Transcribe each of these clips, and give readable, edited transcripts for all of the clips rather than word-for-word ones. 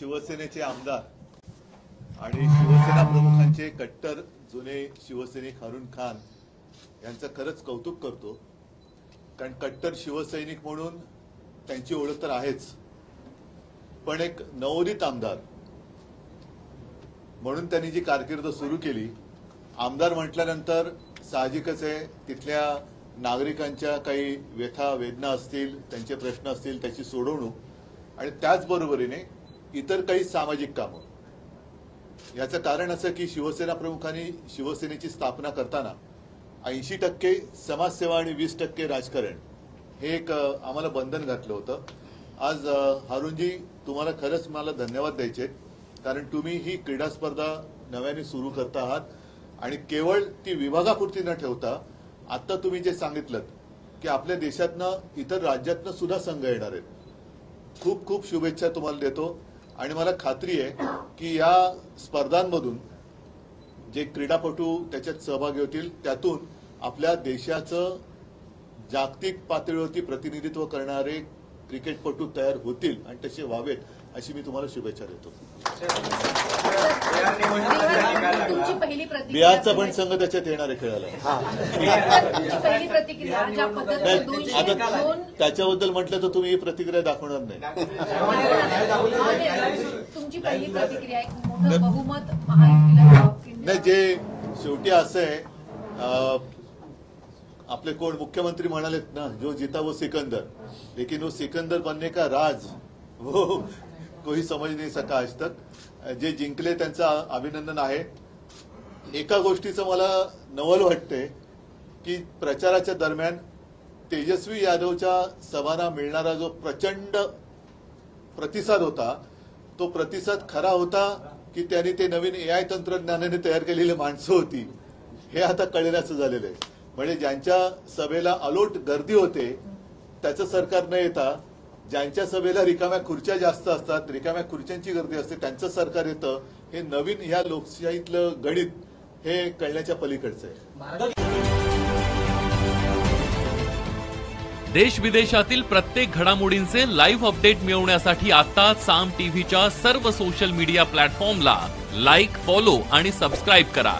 शिवसेनेचे आमदार आणि शिवसेना प्रमुखांचे कट्टर जुने शिवसैनिक हारून खान यांचं खरंच कौतुक करतो, कारण कट्टर शिवसैनिक म्हणून त्यांची ओळख तर आहेच, पण एक नवोदित आमदार म्हणून त्यांनी जी कारकीर्द सुरू केली, आमदार म्हटल्यानंतर साहजिकच आहे तिथल्या नागरिकांच्या काही व्यथा वेदना असतील, त्यांचे प्रश्न असतील, त्याची सोडवणूक आणि त्याचबरोबरीने इतर काही सामाजिक कामं। याचं कारण असं की शिवसेना प्रमुखांनी शिवसेनेची स्थापना करताना 80% समाजसेवा आणि 20% राजकारण हे एक आम्हाला बंधन घातलं होतं। आज हारूनजी तुम्हाला खरंच मला धन्यवाद द्यायचे, कारण तुम्ही ही क्रीडा स्पर्धा नव्याने सुरू करता आहात आणि केवळ ती विभागापुरती न ठेवता आता तुम्ही जे सांगितलं की आपल्या देशातनं इतर राज्यातनं सुद्धा संघ येणार आहेत। खूप खूप शुभेच्छा तुम्हाला देतो आणि मला खात्री आहे की या स्पर्धांमधून जे क्रीडापटू त्याच्यात सहभागी होतील त्यातून आपल्या देशाचं जागतिक पातळीवरती प्रतिनिधित्व करणारे क्रिकेटपटू तयार होतील आणि तसे व्हावेत अशी मी तुम्हाला शुभेच्छा देतो। बिहारचा पण संघ त्याच्यात येणार आहे खेळायला। आता त्याच्याबद्दल म्हटलं तर तुम्ही ही प्रतिक्रिया दाखवणार नाही। नाही, जे शेवटी असं आहे, आपले कोण मुख्यमंत्री म्हणालेत ना, जो जीता वो सिकंदर, लेकिन वो सिकंदर बनने का राज वो कोई समझ नहीं सका आज तक। जे जिंकले त्यांचं अभिनंदन आहे। एका गोष्टीचं मला नवल वाटते की प्रचाराच्या दरम्यान तेजस्वी यादवच्या सभांना मिळणारा जो प्रचंड प्रतिसाद होता, तो प्रतिसाद खरा होता की त्यांनी ते नवीन AI तंत्रज्ञानाने तयार केलेली माणसं होती हे आता कळण्याचं झालेलं आहे। म्हणजे ज्यांच्या सभेला अलोट गर्दी होते त्याचं सरकार न येता, ज्यांच्या सभेला रिकाम्या खुर्च्या जास्त असतात, रिकाम्या खुर्च्यांची गर्दी असते, त्यांचं सरकार येतं, हे नवीन या लोकशाहीतलं गणित हे कळण्याच्या पलीकडचं आहे। देश विदेशातील प्रत्येक घडामोडींचे लाईव्ह अपडेट मिळवण्यासाठी आता साम टीव्हीच्या सर्व सोशल मीडिया प्लॅटफॉर्मला लाईक, फॉलो आणि सबस्क्राईब करा।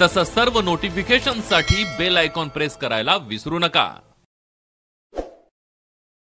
तसंच सर्व नोटिफिकेशनसाठी बेल आयकॉन प्रेस करायला विसरू नका।